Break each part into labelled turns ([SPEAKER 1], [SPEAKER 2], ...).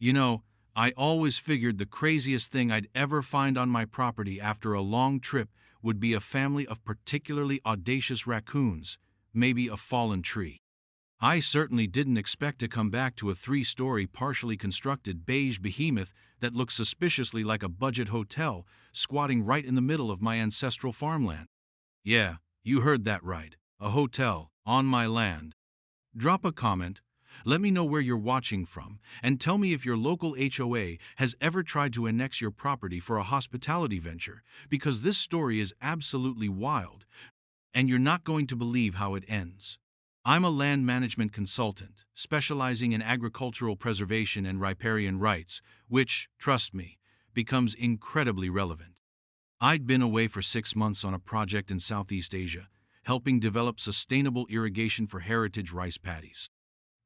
[SPEAKER 1] You know, I always figured the craziest thing I'd ever find on my property after a long trip would be a family of particularly audacious raccoons, maybe a fallen tree. I certainly didn't expect to come back to a three-story partially constructed beige behemoth that looked suspiciously like a budget hotel, squatting right in the middle of my ancestral farmland. Yeah, you heard that right. A hotel, on my land. Drop a comment, let me know where you're watching from, and tell me if your local HOA has ever tried to annex your property for a hospitality venture, because this story is absolutely wild, and you're not going to believe how it ends. I'm a land management consultant, specializing in agricultural preservation and riparian rights, which, trust me, becomes incredibly relevant. I'd been away for 6 months on a project in Southeast Asia, helping develop sustainable irrigation for heritage rice paddies.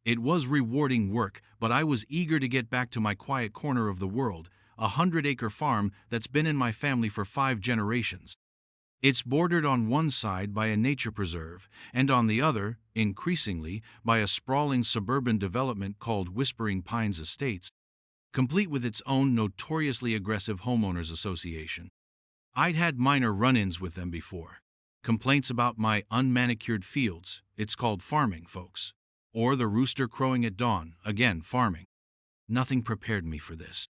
[SPEAKER 1] It was rewarding work, but I was eager to get back to my quiet corner of the world, a 100-acre farm that's been in my family for 5 generations. It's bordered on one side by a nature preserve, and on the other, increasingly, by a sprawling suburban development called Whispering Pines Estates, complete with its own notoriously aggressive homeowners association. I'd had minor run-ins with them before. Complaints about my unmanicured fields, it's called farming, folks. Or the rooster crowing at dawn, again farming. Nothing prepared me for this.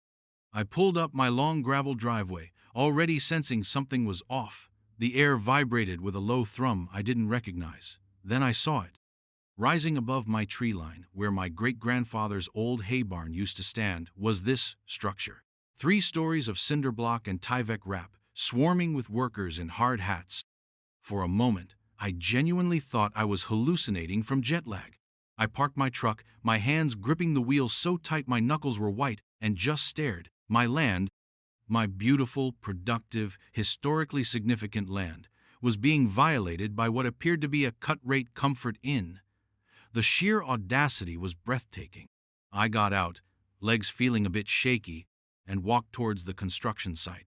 [SPEAKER 1] I pulled up my long gravel driveway, already sensing something was off. The air vibrated with a low thrum I didn't recognize. Then I saw it. Rising above my tree line, where my great-grandfather's old hay barn used to stand, was this structure. 3 stories of cinder block and Tyvek wrap, swarming with workers in hard hats. For a moment, I genuinely thought I was hallucinating from jet lag. I parked my truck, my hands gripping the wheels so tight my knuckles were white, and just stared. My land, my beautiful, productive, historically significant land, was being violated by what appeared to be a cut-rate comfort inn. The sheer audacity was breathtaking. I got out, legs feeling a bit shaky, and walked towards the construction site.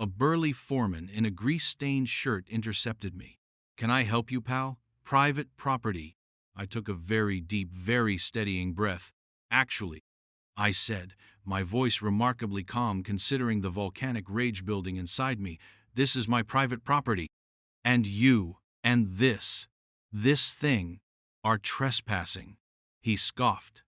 [SPEAKER 1] A burly foreman in a grease-stained shirt intercepted me. "Can I help you, pal? Private property." I took a very deep, very steadying breath. "Actually," I said, my voice remarkably calm considering the volcanic rage building inside me, "this is my private property. And you, and this thing, are trespassing." He scoffed.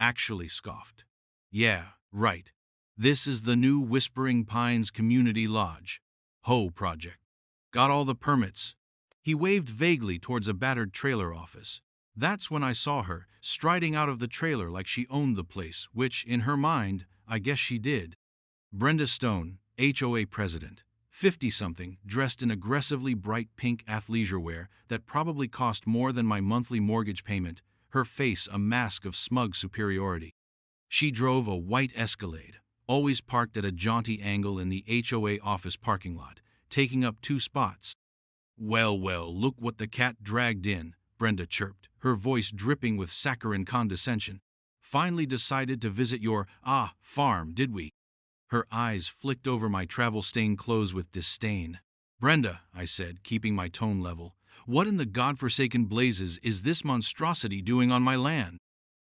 [SPEAKER 1] Actually scoffed. "Yeah, right. This is the new Whispering Pines Community Lodge. HOA project. Got all the permits." He waved vaguely towards a battered trailer office. That's when I saw her, striding out of the trailer like she owned the place, which, in her mind, I guess she did. Brenda Stone, HOA president, 50-something, dressed in aggressively bright pink athleisure wear that probably cost more than my monthly mortgage payment, her face a mask of smug superiority. She drove a white Escalade, always parked at a jaunty angle in the HOA office parking lot, taking up 2 spots. "Well, well, look what the cat dragged in," Brenda chirped, her voice dripping with saccharine condescension. "Finally decided to visit your, farm, did we?" Her eyes flicked over my travel-stained clothes with disdain. "Brenda," I said, keeping my tone level, "what in the godforsaken blazes is this monstrosity doing on my land?"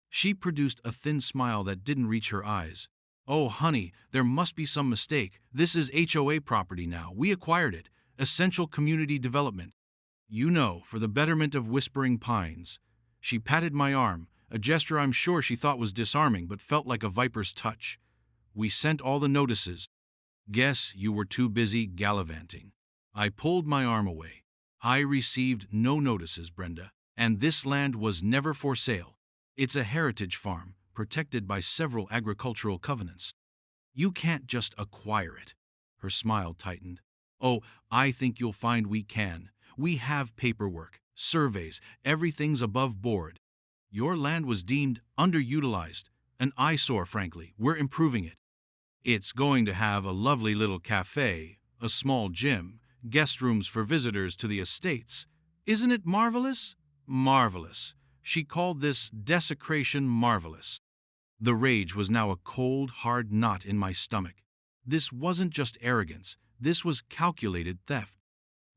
[SPEAKER 1] She produced a thin smile that didn't reach her eyes. "Oh, honey, there must be some mistake. This is HOA property now. We acquired it. Essential community development. You know, for the betterment of Whispering Pines." She patted my arm, a gesture I'm sure she thought was disarming but felt like a viper's touch. "We sent all the notices. Guess you were too busy gallivanting." I pulled my arm away. "I received no notices, Brenda, and this land was never for sale. It's a heritage farm, protected by several agricultural covenants. You can't just acquire it." Her smile tightened. "Oh, I think you'll find we can. We have paperwork, surveys, everything's above board. Your land was deemed underutilized, an eyesore, frankly. We're improving it. It's going to have a lovely little cafe, a small gym, guest rooms for visitors to the estates. Isn't it marvelous? Marvelous." She called this desecration marvelous. The rage was now a cold, hard knot in my stomach. This wasn't just arrogance, this was calculated theft.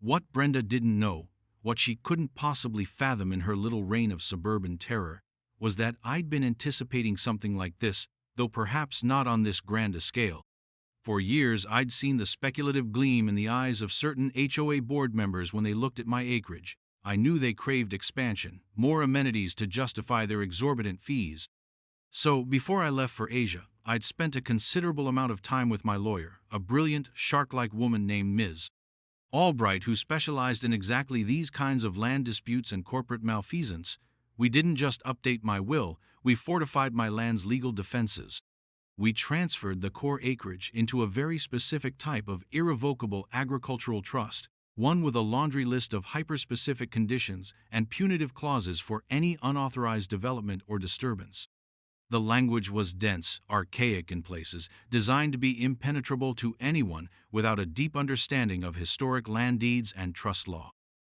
[SPEAKER 1] What Brenda didn't know, what she couldn't possibly fathom in her little reign of suburban terror, was that I'd been anticipating something like this though perhaps not on this grand a scale. For years, I'd seen the speculative gleam in the eyes of certain HOA board members when they looked at my acreage. I knew they craved expansion, more amenities to justify their exorbitant fees. So, before I left for Asia, I'd spent a considerable amount of time with my lawyer, a brilliant, shark-like woman named Ms. Albright, who specialized in exactly these kinds of land disputes and corporate malfeasance. We didn't just update my will, we fortified my land's legal defenses. We transferred the core acreage into a very specific type of irrevocable agricultural trust, one with a laundry list of hyper-specific conditions and punitive clauses for any unauthorized development or disturbance. The language was dense, archaic in places, designed to be impenetrable to anyone without a deep understanding of historic land deeds and trust law.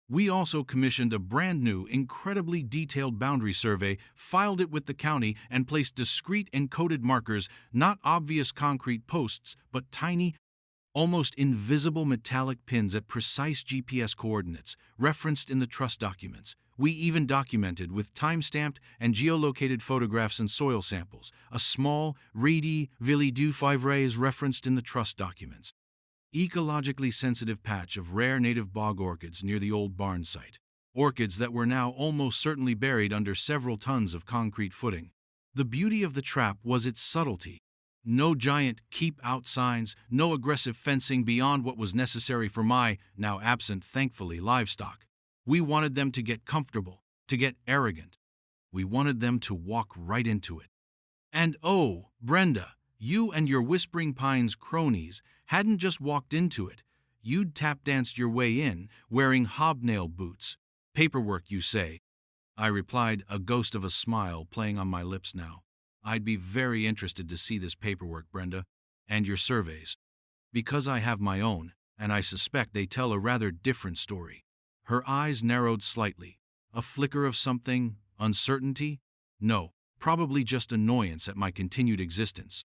[SPEAKER 1] We also commissioned a brand new, incredibly detailed boundary survey, filed it with the county, and placed discrete encoded markers, not obvious concrete posts, but tiny, almost invisible metallic pins at precise GPS coordinates, referenced in the trust documents. We even documented with time-stamped and geolocated photographs and soil samples. A small, reedy Ville du Fivre is referenced in the trust documents. Ecologically sensitive patch of rare native bog orchids near the old barn site. Orchids that were now almost certainly buried under several tons of concrete footing. The beauty of the trap was its subtlety. No giant keep-out signs, no aggressive fencing beyond what was necessary for my, now absent thankfully, livestock. We wanted them to get comfortable, to get arrogant. We wanted them to walk right into it. And oh, Brenda, you and your Whispering Pines cronies hadn't just walked into it. You'd tap-danced your way in, wearing hobnail boots. Paperwork, you say? I replied, a ghost of a smile playing on my lips now. I'd be very interested to see this paperwork, Brenda, and your surveys. Because I have my own, and I suspect they tell a rather different story. Her eyes narrowed slightly. A flicker of something? Uncertainty? No, probably just annoyance at my continued existence.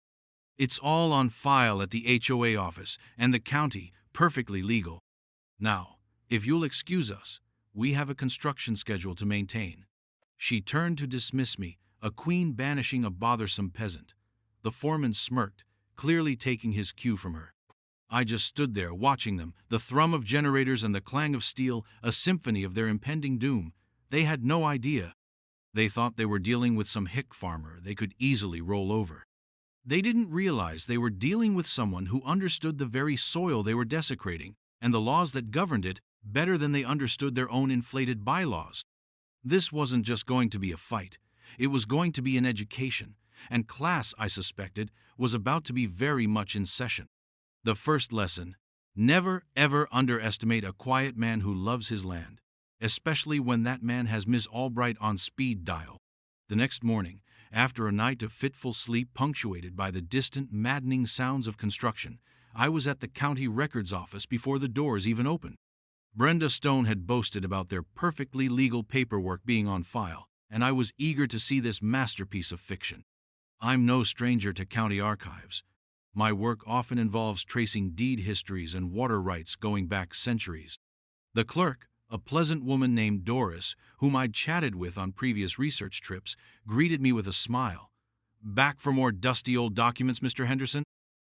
[SPEAKER 1] It's all on file at the HOA office and the county, perfectly legal. Now, if you'll excuse us, we have a construction schedule to maintain. She turned to dismiss me, a queen banishing a bothersome peasant. The foreman smirked, clearly taking his cue from her. I just stood there watching them, the thrum of generators and the clang of steel, a symphony of their impending doom. They had no idea. They thought they were dealing with some hick farmer they could easily roll over. They didn't realize they were dealing with someone who understood the very soil they were desecrating, and the laws that governed it, better than they understood their own inflated bylaws. This wasn't just going to be a fight. It was going to be an education, and class, I suspected, was about to be very much in session. The first lesson: never ever underestimate a quiet man who loves his land, especially when that man has Ms. Albright on speed dial. The next morning, after a night of fitful sleep punctuated by the distant, maddening sounds of construction, I was at the county records office before the doors even opened. Brenda Stone had boasted about their perfectly legal paperwork being on file, and I was eager to see this masterpiece of fiction. I'm no stranger to county archives. My work often involves tracing deed histories and water rights going back centuries. The clerk, a pleasant woman named Doris, whom I'd chatted with on previous research trips, greeted me with a smile. "Back for more dusty old documents, Mr. Henderson?"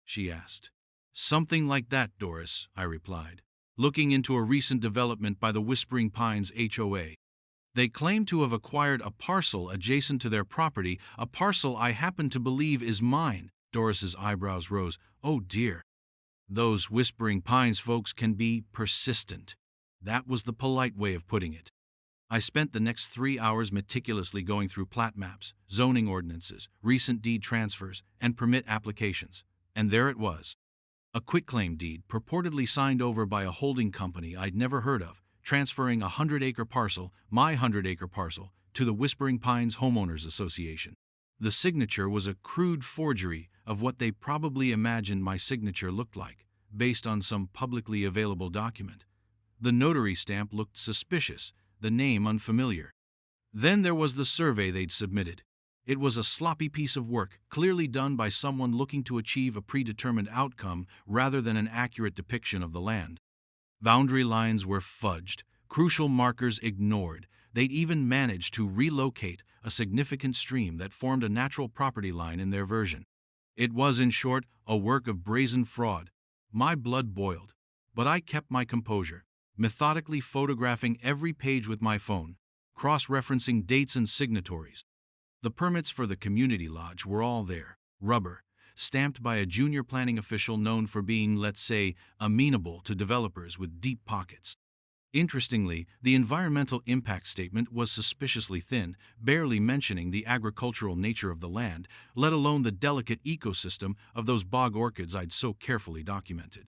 [SPEAKER 1] she asked. "Something like that, Doris," I replied, looking into a recent development by the Whispering Pines HOA. They claim to have acquired a parcel adjacent to their property, a parcel I happen to believe is mine. Doris's eyebrows rose. Oh dear. Those Whispering Pines folks can be persistent. That was the polite way of putting it. I spent the next 3 hours meticulously going through plat maps, zoning ordinances, recent deed transfers, and permit applications. And there it was. A quitclaim deed purportedly signed over by a holding company I'd never heard of, transferring a 100-acre parcel, my 100-acre parcel, to the Whispering Pines Homeowners Association. The signature was a crude forgery of what they probably imagined my signature looked like, based on some publicly available document. The notary stamp looked suspicious, the name unfamiliar. Then there was the survey they'd submitted. It was a sloppy piece of work, clearly done by someone looking to achieve a predetermined outcome rather than an accurate depiction of the land. Boundary lines were fudged, crucial markers ignored. They'd even managed to relocate a significant stream that formed a natural property line in their version. It was, in short, a work of brazen fraud. My blood boiled, but I kept my composure, methodically photographing every page with my phone, cross-referencing dates and signatories. The permits for the community lodge were all there, rubber, stamped by a junior planning official known for being, let's say, amenable to developers with deep pockets. Interestingly, the environmental impact statement was suspiciously thin, barely mentioning the agricultural nature of the land, let alone the delicate ecosystem of those bog orchids I'd so carefully documented.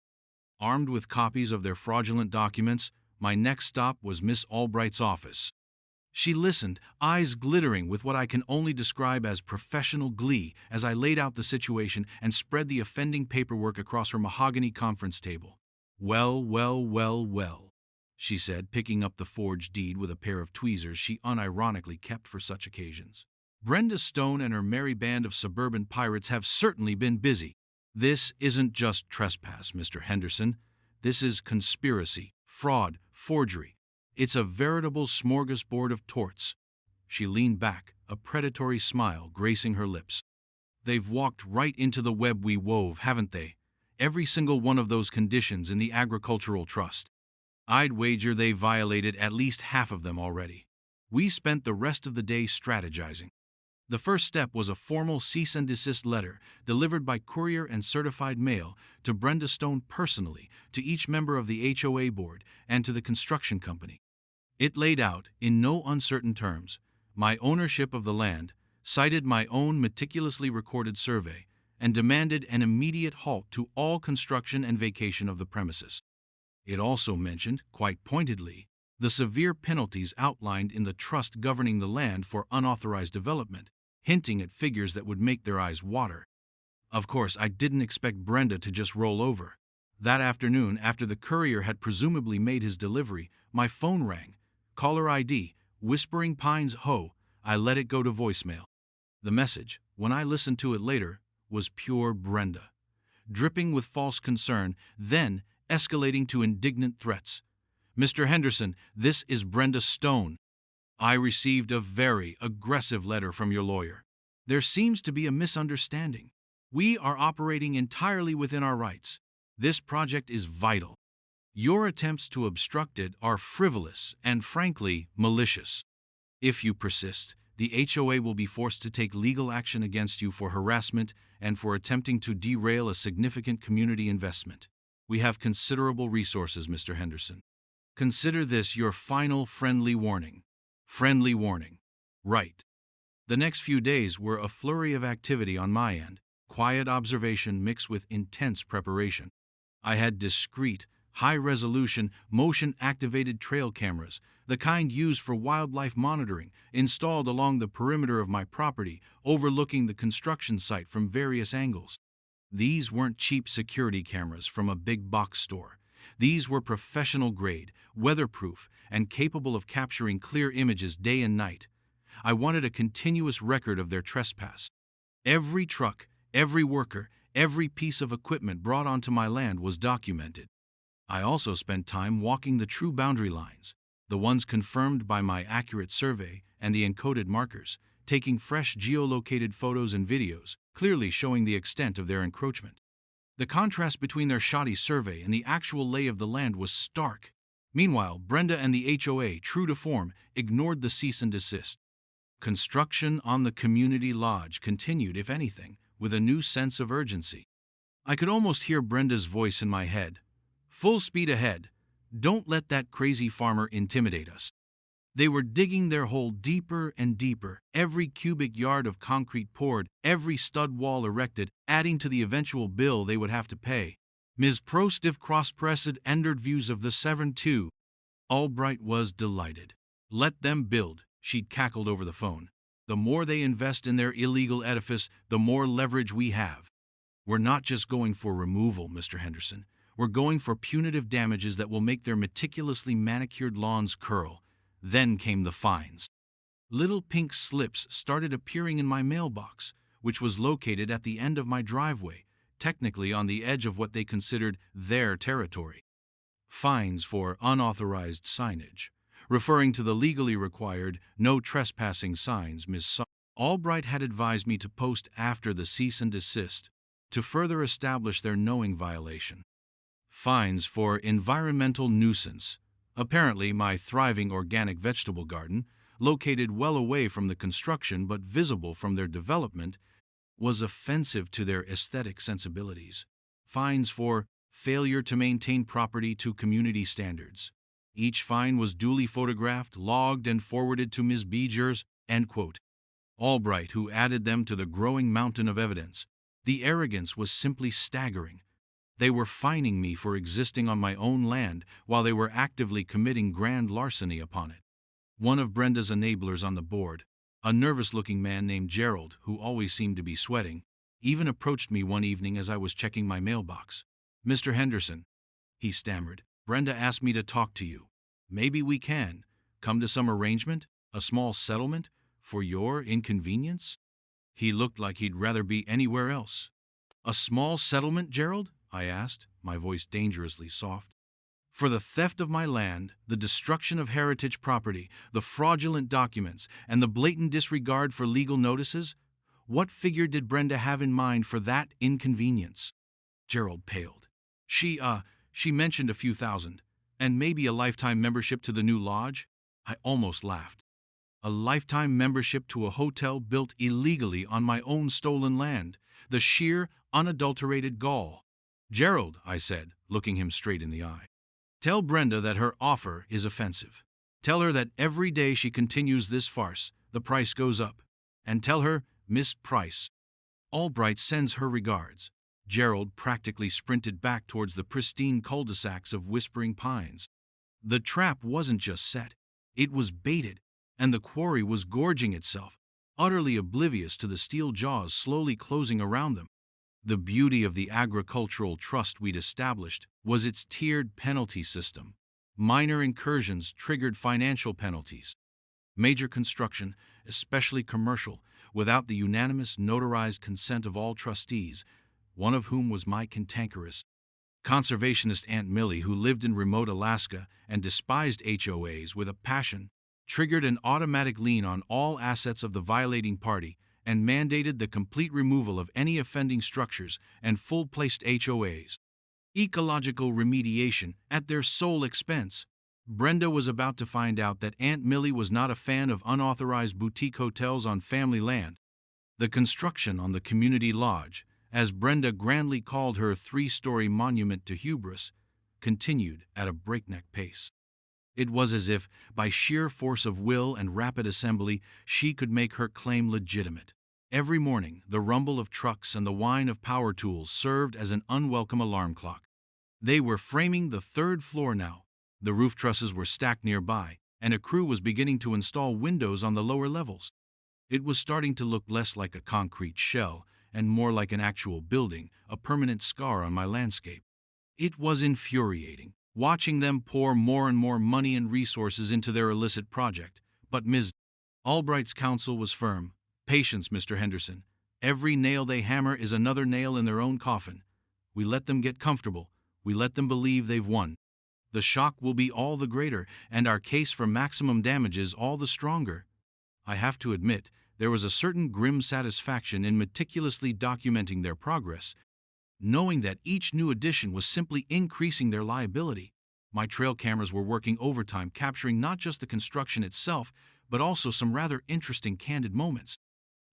[SPEAKER 1] Armed with copies of their fraudulent documents, my next stop was Miss Albright's office. She listened, eyes glittering with what I can only describe as professional glee as I laid out the situation and spread the offending paperwork across her mahogany conference table. "Well, well, well, well," she said, picking up the forged deed with a pair of tweezers she unironically kept for such occasions. "Brenda Stone and her merry band of suburban pirates have certainly been busy. This isn't just trespass, Mr. Henderson. This is conspiracy, fraud, forgery. It's a veritable smorgasbord of torts." She leaned back, a predatory smile gracing her lips. "They've walked right into the web we wove, haven't they? Every single one of those conditions in the agricultural trust. I'd wager they violated at least half of them already." We spent the rest of the day strategizing. The first step was a formal cease and desist letter, delivered by courier and certified mail, to Brenda Stone personally, to each member of the HOA board, and to the construction company. It laid out, in no uncertain terms, my ownership of the land, cited my own meticulously recorded survey, and demanded an immediate halt to all construction and vacation of the premises. It also mentioned, quite pointedly, the severe penalties outlined in the trust governing the land for unauthorized development, hinting at figures that would make their eyes water. Of course, I didn't expect Brenda to just roll over. That afternoon, after the courier had presumably made his delivery, my phone rang. Caller ID, Whispering Pines Ho. I let it go to voicemail. The message, when I listened to it later, was pure Brenda, dripping with false concern, then escalating to indignant threats. "Mr. Henderson, this is Brenda Stone. I received a very aggressive letter from your lawyer. There seems to be a misunderstanding. We are operating entirely within our rights. This project is vital. Your attempts to obstruct it are frivolous and, frankly, malicious. If you persist, the HOA will be forced to take legal action against you for harassment and for attempting to derail a significant community investment. We have considerable resources, Mr. Henderson. Consider this your final friendly warning." Friendly warning. Right. The next few days were a flurry of activity on my end, quiet observation mixed with intense preparation. I had discreet, high-resolution, motion-activated trail cameras, the kind used for wildlife monitoring, installed along the perimeter of my property, overlooking the construction site from various angles. These weren't cheap security cameras from a big box store. These were professional-grade, weatherproof, and capable of capturing clear images day and night. I wanted a continuous record of their trespass. Every truck, every worker, every piece of equipment brought onto my land was documented. I also spent time walking the true boundary lines, the ones confirmed by my accurate survey and the encoded markers, taking fresh geolocated photos and videos, clearly showing the extent of their encroachment. The contrast between their shoddy survey and the actual lay of the land was stark. Meanwhile, Brenda and the HOA, true to form, ignored the cease and desist. Construction on the community lodge continued, if anything, with a new sense of urgency. I could almost hear Brenda's voice in my head. "Full speed ahead. Don't let that crazy farmer intimidate us." They were digging their hole deeper and deeper, every cubic yard of concrete poured, every stud wall erected, adding to the eventual bill they would have to pay. "Ms. Prostiv cross-pressed endered views of the Severn too." Albright was delighted. "Let them build," she'd cackled over the phone. "The more they invest in their illegal edifice, the more leverage we have. We're not just going for removal, Mr. Henderson. We're going for punitive damages that will make their meticulously manicured lawns curl." Then came the fines. Little pink slips started appearing in my mailbox, which was located at the end of my driveway, technically on the edge of what they considered their territory. Fines for unauthorized signage, referring to the legally required no trespassing signs Ms. Albright had advised me to post after the cease and desist, to further establish their knowing violation. Fines for environmental nuisance. Apparently, my thriving organic vegetable garden, located well away from the construction but visible from their development, was offensive to their aesthetic sensibilities. Fines for failure to maintain property to community standards. Each fine was duly photographed, logged, and forwarded to Ms. Beegers, end quote. Albright, who added them to the growing mountain of evidence. The arrogance was simply staggering. They were fining me for existing on my own land while they were actively committing grand larceny upon it. One of Brenda's enablers on the board, a nervous-looking man named Gerald, who always seemed to be sweating, even approached me one evening as I was checking my mailbox. "Mr. Henderson," he stammered, "Brenda asked me to talk to you. Maybe we can come to some arrangement, a small settlement, for your inconvenience?" He looked like he'd rather be anywhere else. "A small settlement, Gerald?" I asked, my voice dangerously soft. "For the theft of my land, the destruction of heritage property, the fraudulent documents, and the blatant disregard for legal notices? What figure did Brenda have in mind for that inconvenience?" Gerald paled. She mentioned a few thousand, and maybe a lifetime membership to the new lodge." I almost laughed. A lifetime membership to a hotel built illegally on my own stolen land. The sheer, unadulterated gall. "Gerald," I said, looking him straight in the eye, "tell Brenda that her offer is offensive. Tell her that every day she continues this farce, the price goes up. And tell her, Miss Price, Albright sends her regards." Gerald practically sprinted back towards the pristine cul-de-sacs of Whispering Pines. The trap wasn't just set, it was baited, and the quarry was gorging itself, utterly oblivious to the steel jaws slowly closing around them. The beauty of the agricultural trust we'd established was its tiered penalty system. Minor incursions triggered financial penalties. Major construction, especially commercial, without the unanimous notarized consent of all trustees, one of whom was my cantankerous conservationist Aunt Millie, who lived in remote Alaska and despised HOAs with a passion, triggered an automatic lien on all assets of the violating party and mandated the complete removal of any offending structures and full-placed HOAs. Ecological remediation at their sole expense. Brenda was about to find out that Aunt Millie was not a fan of unauthorized boutique hotels on family land. The construction on the community lodge, as Brenda grandly called her 3-story monument to hubris, continued at a breakneck pace. It was as if, by sheer force of will and rapid assembly, she could make her claim legitimate. Every morning, the rumble of trucks and the whine of power tools served as an unwelcome alarm clock. They were framing the 3rd floor now. The roof trusses were stacked nearby, and a crew was beginning to install windows on the lower levels. It was starting to look less like a concrete shell and more like an actual building, a permanent scar on my landscape. It was infuriating, watching them pour more and more money and resources into their illicit project. But Ms. Albright's counsel was firm. "Patience, Mr. Henderson. Every nail they hammer is another nail in their own coffin. We let them get comfortable. We let them believe they've won. The shock will be all the greater, and our case for maximum damages all the stronger." I have to admit, there was a certain grim satisfaction in meticulously documenting their progress, knowing that each new addition was simply increasing their liability. My trail cameras were working overtime, capturing not just the construction itself, but also some rather interesting candid moments.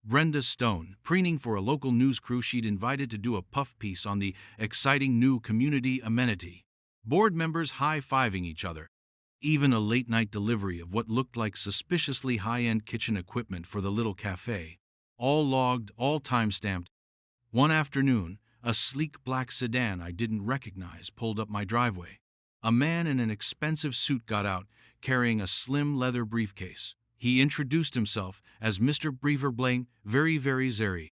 [SPEAKER 1] Brenda Stone, preening for a local news crew she'd invited to do a puff piece on the exciting new community amenity. Board members high-fiving each other. Even a late-night delivery of what looked like suspiciously high-end kitchen equipment for the little cafe. All logged, all time-stamped. One afternoon, a sleek black sedan I didn't recognize pulled up my driveway. A man in an expensive suit got out, carrying a slim leather briefcase. He introduced himself as Mr. Brever Blaine, very Zeri.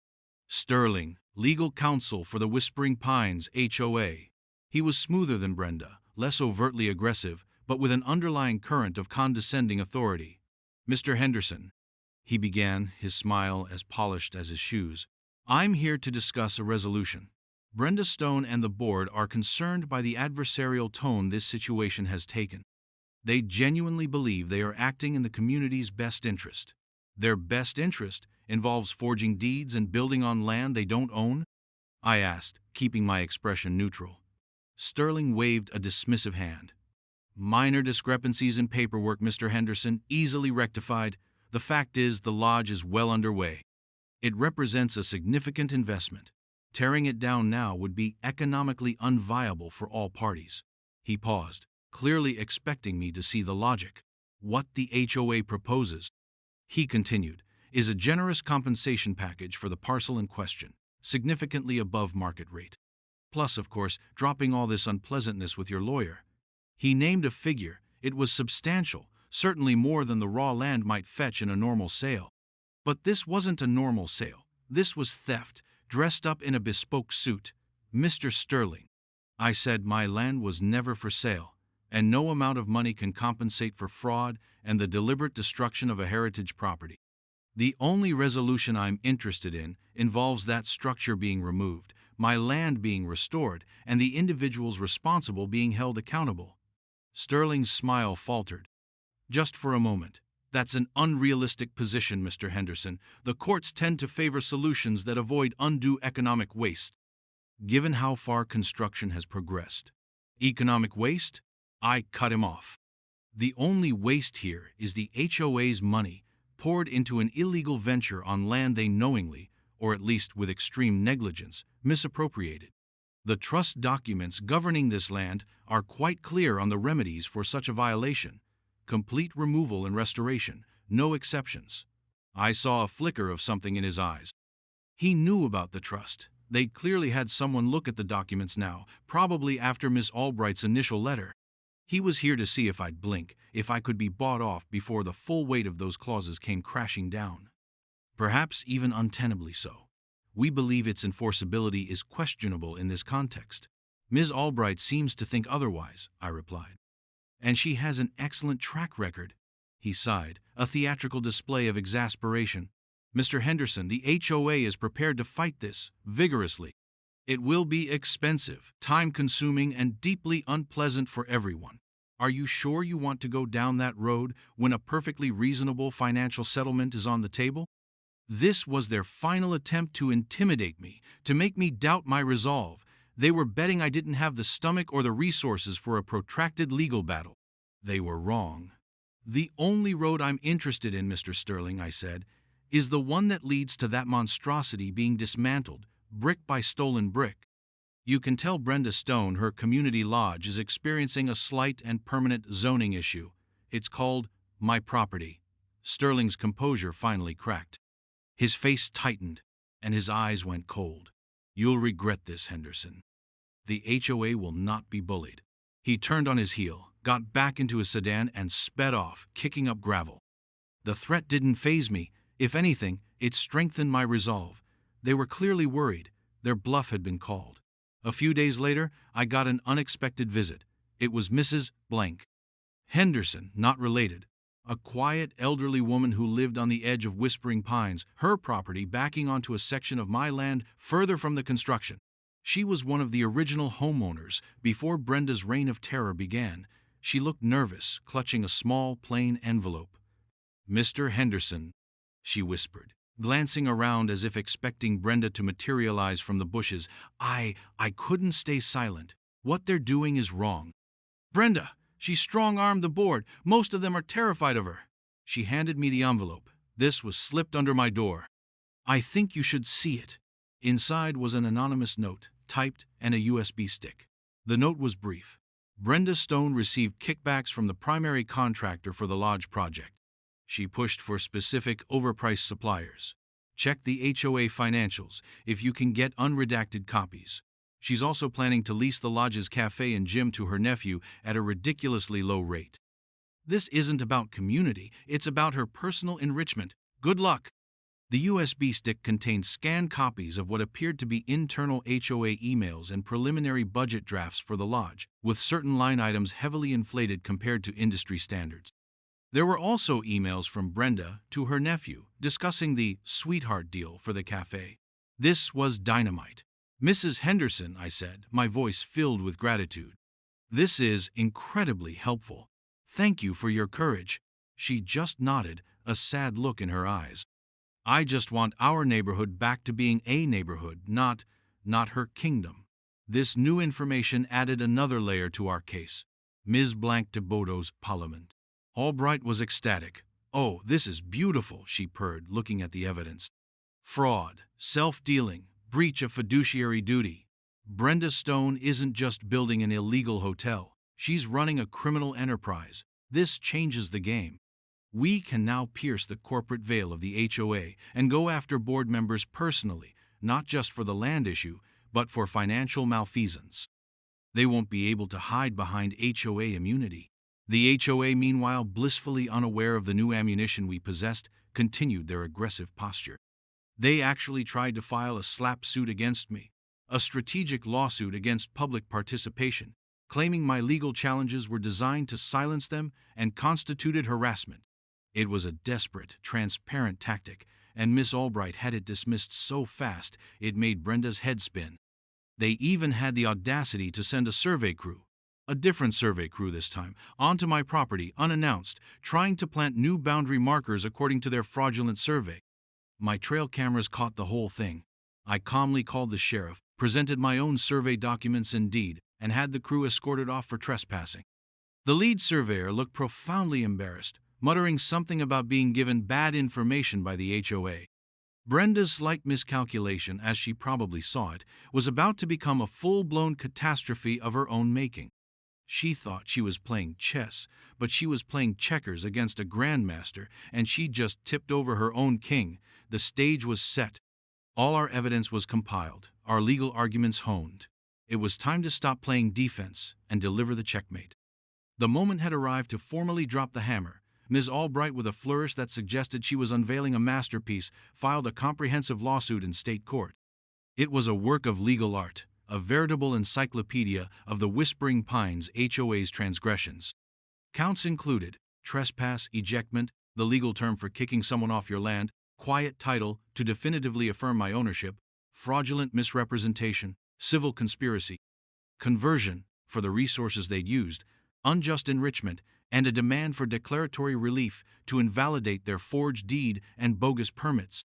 [SPEAKER 1] Sterling, legal counsel for the Whispering Pines HOA. He was smoother than Brenda, less overtly aggressive, but with an underlying current of condescending authority. "Mr. Henderson," he began, his smile as polished as his shoes, "I'm here to discuss a resolution. Brenda Stone and the board are concerned by the adversarial tone this situation has taken. They genuinely believe they are acting in the community's best interest. Their best interest involves forging deeds and building on land they don't own? I asked, keeping my expression neutral. Sterling waved a dismissive hand. Minor discrepancies in paperwork, Mr. Henderson, easily rectified. The fact is, the lodge is well underway. It represents a significant investment. Tearing it down now would be economically unviable for all parties. He paused, clearly expecting me to see the logic. What the HOA proposes, he continued, is a generous compensation package for the parcel in question, significantly above market rate. Plus, of course, dropping all this unpleasantness with your lawyer. He named a figure. It was substantial, certainly more than the raw land might fetch in a normal sale. But this wasn't a normal sale. This was theft, dressed up in a bespoke suit. Mr. Sterling, I said, my land was never for sale, and no amount of money can compensate for fraud and the deliberate destruction of a heritage property. The only resolution I'm interested in involves that structure being removed, my land being restored, and the individuals responsible being held accountable. Sterling's smile faltered. Just for a moment. That's an unrealistic position, Mr. Henderson. The courts tend to favor solutions that avoid undue economic waste. Given how far construction has progressed. Economic waste? I cut him off. The only waste here is the HOA's money poured into an illegal venture on land they knowingly, or at least with extreme negligence, misappropriated. The trust documents governing this land are quite clear on the remedies for such a violation. Complete removal and restoration, no exceptions. I saw a flicker of something in his eyes. He knew about the trust. They'd clearly had someone look at the documents now, probably after Miss Albright's initial letter. He was here to see if I'd blink, if I could be bought off before the full weight of those clauses came crashing down. Perhaps even untenably so. We believe its enforceability is questionable in this context. Ms. Albright seems to think otherwise, I replied. And she has an excellent track record. He sighed, a theatrical display of exasperation. Mr. Henderson, the HOA is prepared to fight this, vigorously. It will be expensive, time-consuming, and deeply unpleasant for everyone. Are you sure you want to go down that road when a perfectly reasonable financial settlement is on the table? This was their final attempt to intimidate me, to make me doubt my resolve. They were betting I didn't have the stomach or the resources for a protracted legal battle. They were wrong. The only road I'm interested in, Mr. Sterling, I said, is the one that leads to that monstrosity being dismantled, brick by stolen brick. You can tell Brenda Stone her community lodge is experiencing a slight and permanent zoning issue. It's called my property. Sterling's composure finally cracked. His face tightened, and his eyes went cold. You'll regret this, Henderson. The HOA will not be bullied. He turned on his heel, got back into his sedan, and sped off, kicking up gravel. The threat didn't faze me. If anything, it strengthened my resolve. They were clearly worried. Their bluff had been called. A few days later, I got an unexpected visit. It was Mrs. Blank. Henderson, not related. A quiet, elderly woman who lived on the edge of Whispering Pines, her property backing onto a section of my land further from the construction. She was one of the original homeowners before Brenda's reign of terror began. She looked nervous, clutching a small, plain envelope. Mr. Henderson, she whispered, glancing around as if expecting Brenda to materialize from the bushes. I couldn't stay silent. What they're doing is wrong. Brenda! She strong-armed the board. Most of them are terrified of her. She handed me the envelope. This was slipped under my door. I think you should see it. Inside was an anonymous note, typed, and a USB stick. The note was brief. Brenda Stone received kickbacks from the primary contractor for the lodge project. She pushed for specific, overpriced suppliers. Check the HOA financials if you can get unredacted copies. She's also planning to lease the lodge's cafe and gym to her nephew at a ridiculously low rate. This isn't about community, it's about her personal enrichment. Good luck! The USB stick contained scanned copies of what appeared to be internal HOA emails and preliminary budget drafts for the lodge, with certain line items heavily inflated compared to industry standards. There were also emails from Brenda to her nephew discussing the sweetheart deal for the cafe. This was dynamite. Mrs. Henderson, I said, my voice filled with gratitude. This is incredibly helpful. "Thank you for your courage." She just nodded, a sad look in her eyes. "I just want our neighborhood back to being a neighborhood, not her kingdom." This new information added another layer to our case. Ms. Blank de Bodo's Parliament. Albright was ecstatic. "Oh, this is beautiful," she purred, looking at the evidence. "Fraud, self-dealing, breach of fiduciary duty. Brenda Stone isn't just building an illegal hotel. She's running a criminal enterprise. This changes the game. We can now pierce the corporate veil of the HOA and go after board members personally, not just for the land issue, but for financial malfeasance. They won't be able to hide behind HOA immunity." The HOA, meanwhile, blissfully unaware of the new ammunition we possessed, continued their aggressive posture. They actually tried to file a slap suit against me, a strategic lawsuit against public participation, claiming my legal challenges were designed to silence them and constituted harassment. It was a desperate, transparent tactic, and Miss Albright had it dismissed so fast it made Brenda's head spin. They even had the audacity to send a survey crew, a different survey crew this time, onto my property unannounced, trying to plant new boundary markers according to their fraudulent survey. My trail cameras caught the whole thing. I calmly called the sheriff, presented my own survey documents and deed, and had the crew escorted off for trespassing. The lead surveyor looked profoundly embarrassed, muttering something about being given bad information by the HOA. Brenda's slight miscalculation, as she probably saw it, was about to become a full-blown catastrophe of her own making. She thought she was playing chess, but she was playing checkers against a grandmaster, and she just tipped over her own king. The stage was set. All our evidence was compiled, our legal arguments honed. It was time to stop playing defense and deliver the checkmate. The moment had arrived to formally drop the hammer. Ms. Albright, with a flourish that suggested she was unveiling a masterpiece, filed a comprehensive lawsuit in state court. It was a work of legal art, a veritable encyclopedia of the Whispering Pines HOA's transgressions. Counts included trespass, ejectment, the legal term for kicking someone off your land, quiet title to definitively affirm my ownership, fraudulent misrepresentation, civil conspiracy, conversion for the resources they'd used, unjust enrichment, and a demand for declaratory relief to invalidate their forged deed and bogus permits.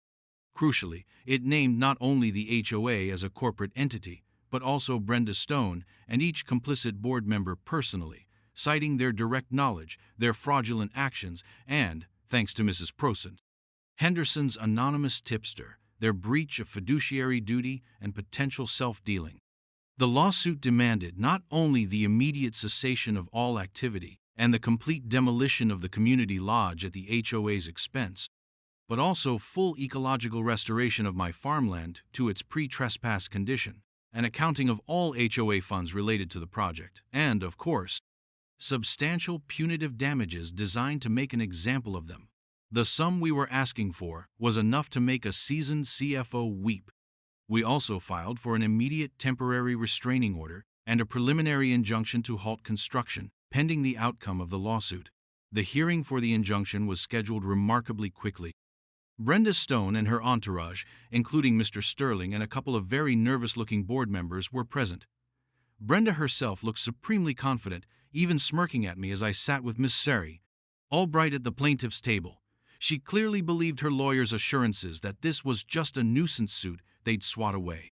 [SPEAKER 1] Crucially, it named not only the HOA as a corporate entity, but also Brenda Stone and each complicit board member personally, citing their direct knowledge, their fraudulent actions, and, thanks to Mrs. Prosent, Henderson's anonymous tipster, their breach of fiduciary duty and potential self-dealing. The lawsuit demanded not only the immediate cessation of all activity and the complete demolition of the community lodge at the HOA's expense, but also full ecological restoration of my farmland to its pre-trespass condition, an accounting of all HOA funds related to the project, and, of course, substantial punitive damages designed to make an example of them. The sum we were asking for was enough to make a seasoned CFO weep. We also filed for an immediate temporary restraining order and a preliminary injunction to halt construction, pending the outcome of the lawsuit. The hearing for the injunction was scheduled remarkably quickly. Brenda Stone and her entourage, including Mr. Sterling and a couple of very nervous-looking board members, were present. Brenda herself looked supremely confident, even smirking at me as I sat with Miss Sari Albright at the plaintiff's table. She clearly believed her lawyer's assurances that this was just a nuisance suit they'd swat away.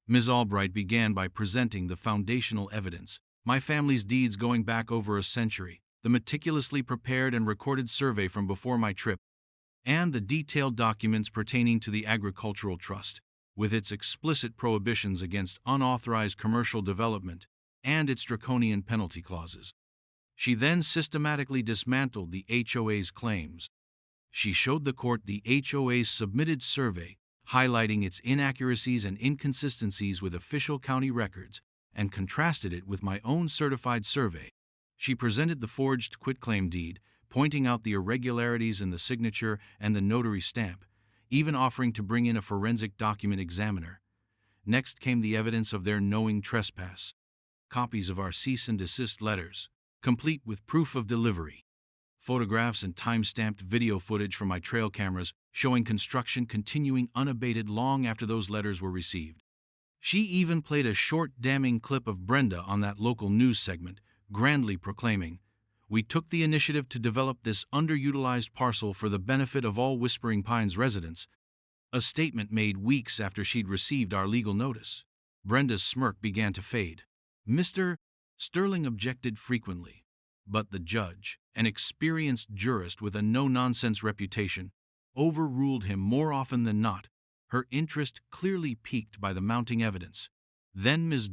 [SPEAKER 1] Ms. Albright began by presenting the foundational evidence, my family's deeds going back over a century, the meticulously prepared and recorded survey from before my trip, and the detailed documents pertaining to the Agricultural Trust, with its explicit prohibitions against unauthorized commercial development and its draconian penalty clauses. She then systematically dismantled the HOA's claims. She showed the court the HOA's submitted survey, highlighting its inaccuracies and inconsistencies with official county records, and contrasted it with my own certified survey. She presented the forged quitclaim deed, pointing out the irregularities in the signature and the notary stamp, even offering to bring in a forensic document examiner. Next came the evidence of their knowing trespass. Copies of our cease and desist letters, complete with proof of delivery. Photographs and time-stamped video footage from my trail cameras showing construction continuing unabated long after those letters were received. She even played a short, damning clip of Brenda on that local news segment, grandly proclaiming, we took the initiative to develop this underutilized parcel for the benefit of all Whispering Pines residents, a statement made weeks after she'd received our legal notice. Brenda's smirk began to fade. Mr. Sterling objected frequently, but the judge, an experienced jurist with a no-nonsense reputation, overruled him more often than not, her interest clearly piqued by the mounting evidence. Then Ms.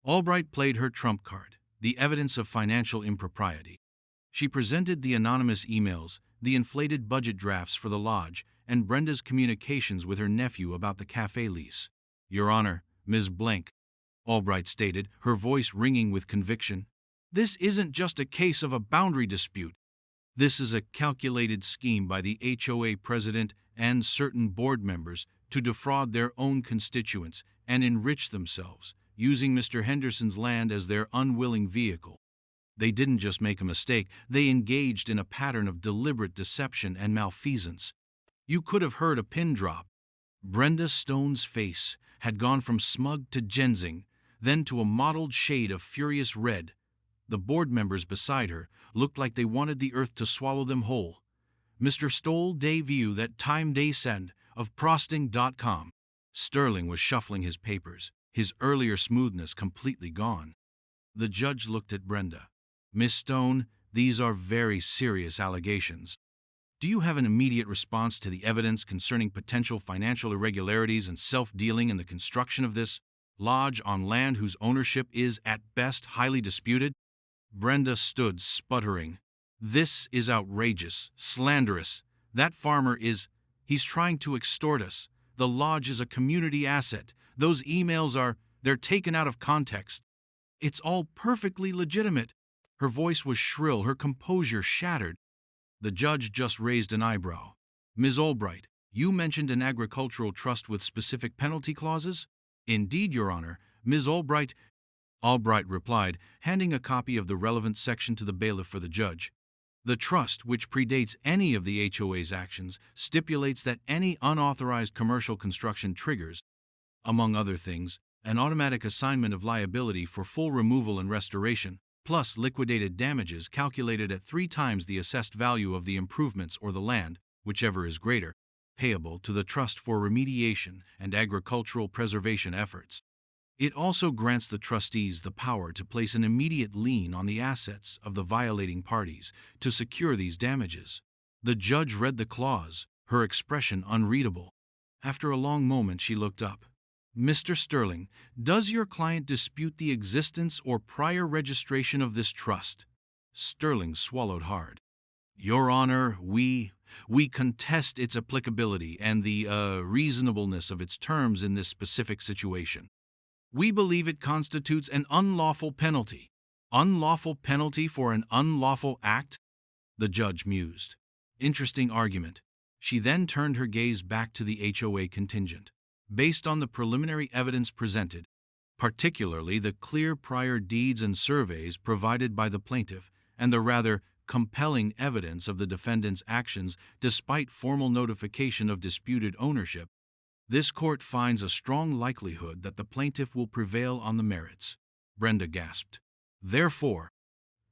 [SPEAKER 1] Albright played her trump card, the evidence of financial impropriety. She presented the anonymous emails, the inflated budget drafts for the lodge, and Brenda's communications with her nephew about the cafe lease. Your Honor, Ms. Blank, Albright stated, her voice ringing with conviction, this isn't just a case of a boundary dispute. This is a calculated scheme by the HOA president and certain board members to defraud their own constituents and enrich themselves, using Mr. Henderson's land as their unwilling vehicle. They didn't just make a mistake, they engaged in a pattern of deliberate deception and malfeasance. You could have heard a pin drop. Brenda Stone's face had gone from smug to ginseng, then to a mottled shade of furious red. The board members beside her looked like they wanted the earth to swallow them whole. Mr. Stoll day view that time day send of prosting.com. Sterling was shuffling his papers, his earlier smoothness completely gone. The judge looked at Brenda. Miss Stone, these are very serious allegations. Do you have an immediate response to the evidence concerning potential financial irregularities and self-dealing in the construction of this lodge on land whose ownership is, at best, highly disputed? Brenda stood sputtering. This is outrageous, slanderous. That farmer he's trying to extort us. The lodge is a community asset. Those emails they're taken out of context. It's all perfectly legitimate. Her voice was shrill, her composure shattered. The judge just raised an eyebrow. Ms. Albright, you mentioned an agricultural trust with specific penalty clauses? Indeed, Your Honor. Ms. Albright replied, handing a copy of the relevant section to the bailiff for the judge. The trust, which predates any of the HOA's actions, stipulates that any unauthorized commercial construction triggers, among other things, an automatic assignment of liability for full removal and restoration, plus liquidated damages calculated at 3 times the assessed value of the improvements or the land, whichever is greater, payable to the trust for remediation and agricultural preservation efforts. It also grants the trustees the power to place an immediate lien on the assets of the violating parties to secure these damages. The judge read the clause, her expression unreadable. After a long moment, she looked up. Mr. Sterling, does your client dispute the existence or prior registration of this trust? Sterling swallowed hard. Your Honor, we contest its applicability and the reasonableness of its terms in this specific situation. We believe it constitutes an unlawful penalty. Unlawful penalty for an unlawful act? The judge mused. Interesting argument. She then turned her gaze back to the HOA contingent. Based on the preliminary evidence presented, particularly the clear prior deeds and surveys provided by the plaintiff and the rather compelling evidence of the defendant's actions despite formal notification of disputed ownership, this court finds a strong likelihood that the plaintiff will prevail on the merits. Brenda gasped. Therefore,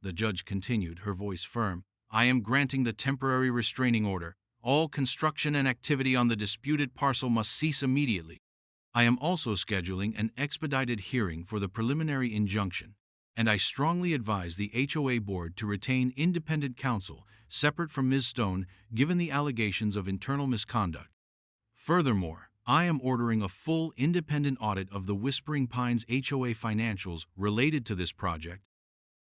[SPEAKER 1] the judge continued, her voice firm, I am granting the temporary restraining order. All construction and activity on the disputed parcel must cease immediately. I am also scheduling an expedited hearing for the preliminary injunction, and I strongly advise the HOA board to retain independent counsel separate from Ms. Stone given the allegations of internal misconduct. Furthermore, I am ordering a full independent audit of the Whispering Pines HOA financials related to this project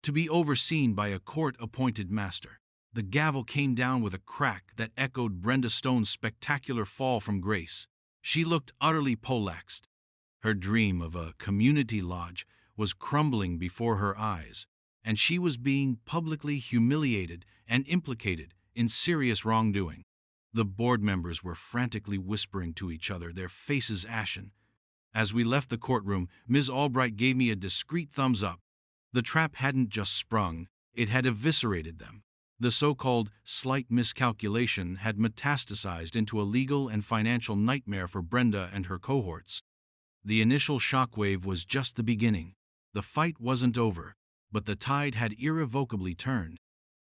[SPEAKER 1] to be overseen by a court-appointed master. The gavel came down with a crack that echoed Brenda Stone's spectacular fall from grace. She looked utterly poleaxed. Her dream of a community lodge was crumbling before her eyes, and she was being publicly humiliated and implicated in serious wrongdoing. The board members were frantically whispering to each other, their faces ashen. As we left the courtroom, Ms. Albright gave me a discreet thumbs up. The trap hadn't just sprung, it had eviscerated them. The so-called slight miscalculation had metastasized into a legal and financial nightmare for Brenda and her cohorts. The initial shockwave was just the beginning. The fight wasn't over, but the tide had irrevocably turned.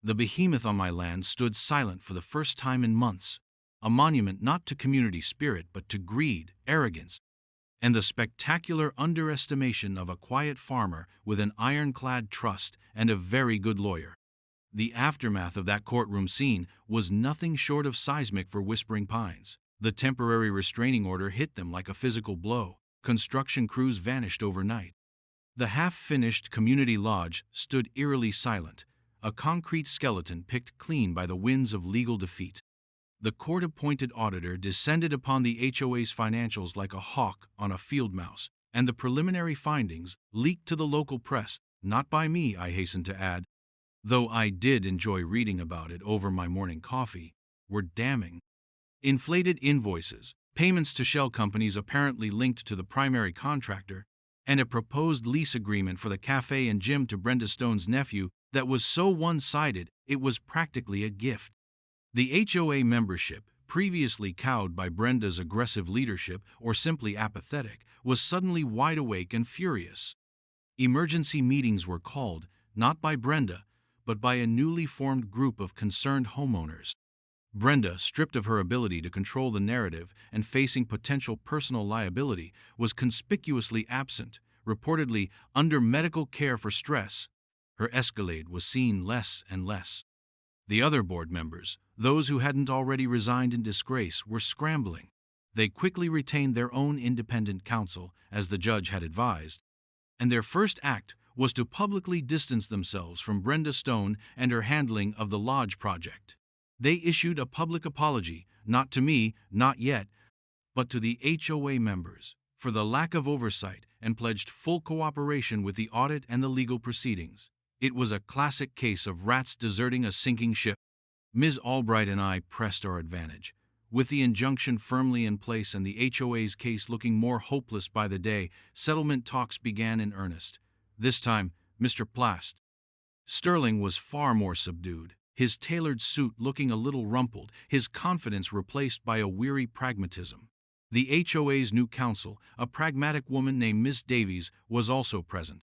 [SPEAKER 1] The behemoth on my land stood silent for the first time in months, a monument not to community spirit but to greed, arrogance, and the spectacular underestimation of a quiet farmer with an ironclad trust and a very good lawyer. The aftermath of that courtroom scene was nothing short of seismic for Whispering Pines. The temporary restraining order hit them like a physical blow. Construction crews vanished overnight. The half-finished community lodge stood eerily silent, a concrete skeleton picked clean by the winds of legal defeat. The court-appointed auditor descended upon the HOA's financials like a hawk on a field mouse, and the preliminary findings, leaked to the local press, not by me, I hasten to add, though I did enjoy reading about it over my morning coffee, were damning. Inflated invoices, payments to shell companies apparently linked to the primary contractor, and a proposed lease agreement for the cafe and gym to Brenda Stone's nephew that was so one-sided it was practically a gift. The HOA membership, previously cowed by Brenda's aggressive leadership or simply apathetic, was suddenly wide awake and furious. Emergency meetings were called, not by Brenda, but by a newly formed group of concerned homeowners. Brenda, stripped of her ability to control the narrative and facing potential personal liability, was conspicuously absent, reportedly under medical care for stress. Her escalade was seen less and less. The other board members, those who hadn't already resigned in disgrace, were scrambling. They quickly retained their own independent counsel, as the judge had advised, and their first act was to publicly distance themselves from Brenda Stone and her handling of the lodge project. They issued a public apology, not to me, not yet, but to the HOA members, for the lack of oversight and pledged full cooperation with the audit and the legal proceedings. It was a classic case of rats deserting a sinking ship. Ms. Albright and I pressed our advantage. With the injunction firmly in place and the HOA's case looking more hopeless by the day, settlement talks began in earnest. This time, Mr. Plast. Sterling was far more subdued, his tailored suit looking a little rumpled, his confidence replaced by a weary pragmatism. The HOA's new counsel, a pragmatic woman named Miss Davies, was also present.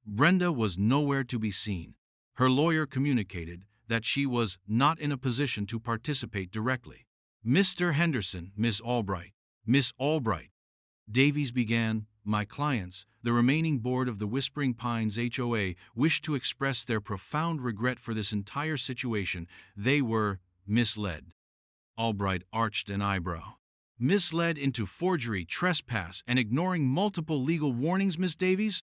[SPEAKER 1] Brenda was nowhere to be seen. Her lawyer communicated that she was not in a position to participate directly. Mr. Henderson, Miss Albright. Miss Albright. Davies began, my clients, the remaining board of the Whispering Pines HOA, wished to express their profound regret for this entire situation. They were misled. Albright arched an eyebrow. Misled into forgery, trespass, and ignoring multiple legal warnings, Miss Davies?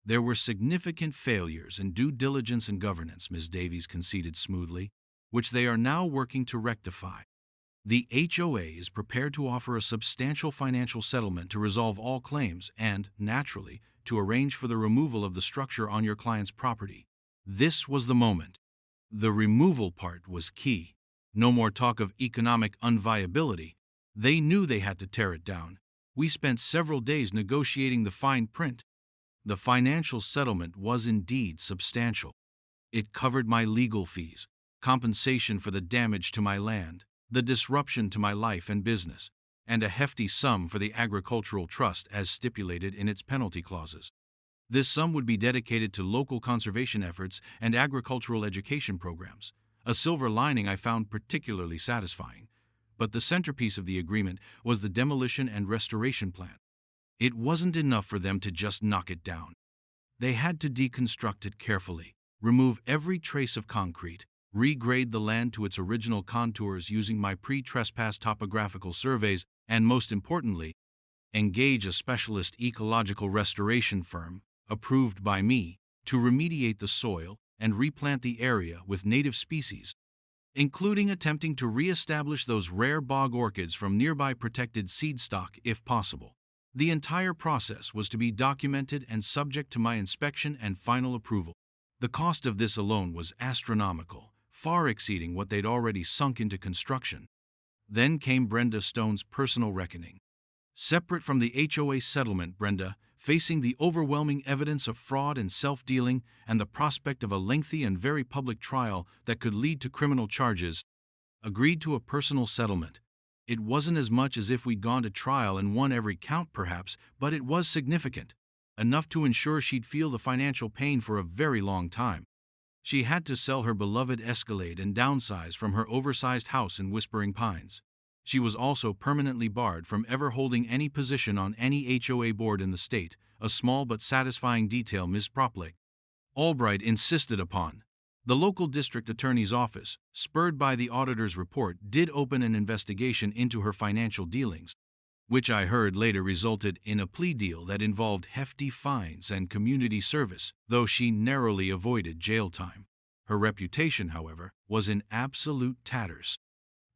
[SPEAKER 1] There were significant failures in due diligence and governance, Ms. Davies conceded smoothly, which they are now working to rectify. The HOA is prepared to offer a substantial financial settlement to resolve all claims and, naturally, to arrange for the removal of the structure on your client's property. This was the moment. The removal part was key. No more talk of economic unviability. They knew they had to tear it down. We spent several days negotiating the fine print. The financial settlement was indeed substantial. It covered my legal fees, compensation for the damage to my land, the disruption to my life and business, and a hefty sum for the agricultural trust as stipulated in its penalty clauses. This sum would be dedicated to local conservation efforts and agricultural education programs, a silver lining I found particularly satisfying. But the centerpiece of the agreement was the demolition and restoration plan. It wasn't enough for them to just knock it down. They had to deconstruct it carefully, remove every trace of concrete, regrade the land to its original contours using my pre-trespass topographical surveys, and most importantly, engage a specialist ecological restoration firm, approved by me, to remediate the soil and replant the area with native species, including attempting to re-establish those rare bog orchids from nearby protected seed stock if possible. The entire process was to be documented and subject to my inspection and final approval. The cost of this alone was astronomical, far exceeding what they'd already sunk into construction. Then came Brenda Stone's personal reckoning. Separate from the HOA settlement, Brenda, facing the overwhelming evidence of fraud and self-dealing and the prospect of a lengthy and very public trial that could lead to criminal charges, agreed to a personal settlement. It wasn't as much as if we'd gone to trial and won every count perhaps, but it was significant, enough to ensure she'd feel the financial pain for a very long time. She had to sell her beloved Escalade and downsize from her oversized house in Whispering Pines. She was also permanently barred from ever holding any position on any HOA board in the state, a small but satisfying detail Ms. Proplik Albright insisted upon. The local district attorney's office, spurred by the auditor's report, did open an investigation into her financial dealings, which I heard later resulted in a plea deal that involved hefty fines and community service, though she narrowly avoided jail time. Her reputation, however, was in absolute tatters.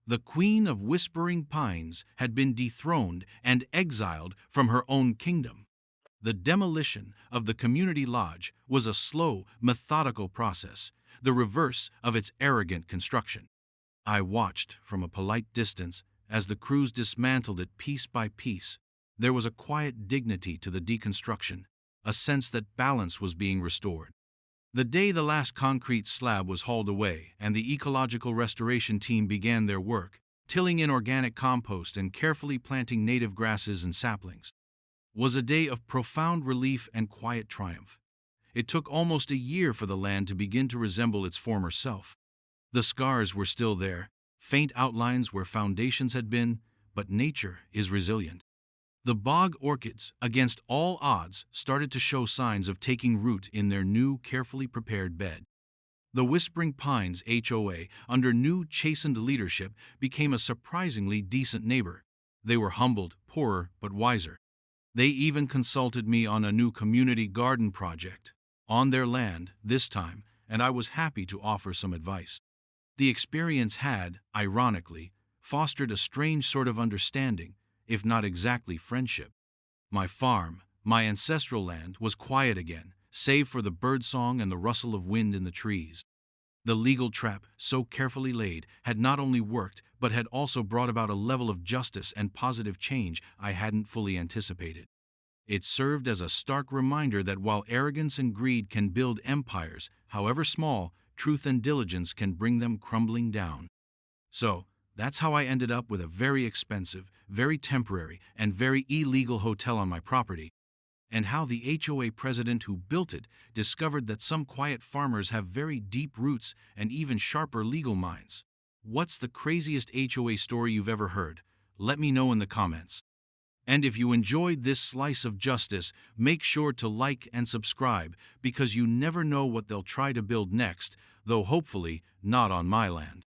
[SPEAKER 1] The Queen of Whispering Pines had been dethroned and exiled from her own kingdom. The demolition of the community lodge was a slow, methodical process, the reverse of its arrogant construction. I watched from a polite distance as the crews dismantled it piece by piece. There was a quiet dignity to the deconstruction, a sense that balance was being restored. The day the last concrete slab was hauled away and the ecological restoration team began their work, tilling in organic compost and carefully planting native grasses and saplings, was a day of profound relief and quiet triumph. It took almost a year for the land to begin to resemble its former self. The scars were still there, faint outlines where foundations had been, but nature is resilient. The bog orchids, against all odds, started to show signs of taking root in their new, carefully prepared bed. The Whispering Pines HOA, under new, chastened leadership, became a surprisingly decent neighbor. They were humbled, poorer, but wiser. They even consulted me on a new community garden project, on their land this time, and I was happy to offer some advice. The experience had, ironically, fostered a strange sort of understanding, if not exactly friendship. My farm, my ancestral land, was quiet again, save for the birdsong and the rustle of wind in the trees. The legal trap, so carefully laid, had not only worked, but had also brought about a level of justice and positive change I hadn't fully anticipated. It served as a stark reminder that while arrogance and greed can build empires, however small, truth and diligence can bring them crumbling down. So, that's how I ended up with a very expensive, very temporary, and very illegal hotel on my property, and how the HOA president who built it discovered that some quiet farmers have very deep roots and even sharper legal minds. What's the craziest HOA story you've ever heard? Let me know in the comments. And if you enjoyed this slice of justice, make sure to like and subscribe, because you never know what they'll try to build next, though hopefully not on my land.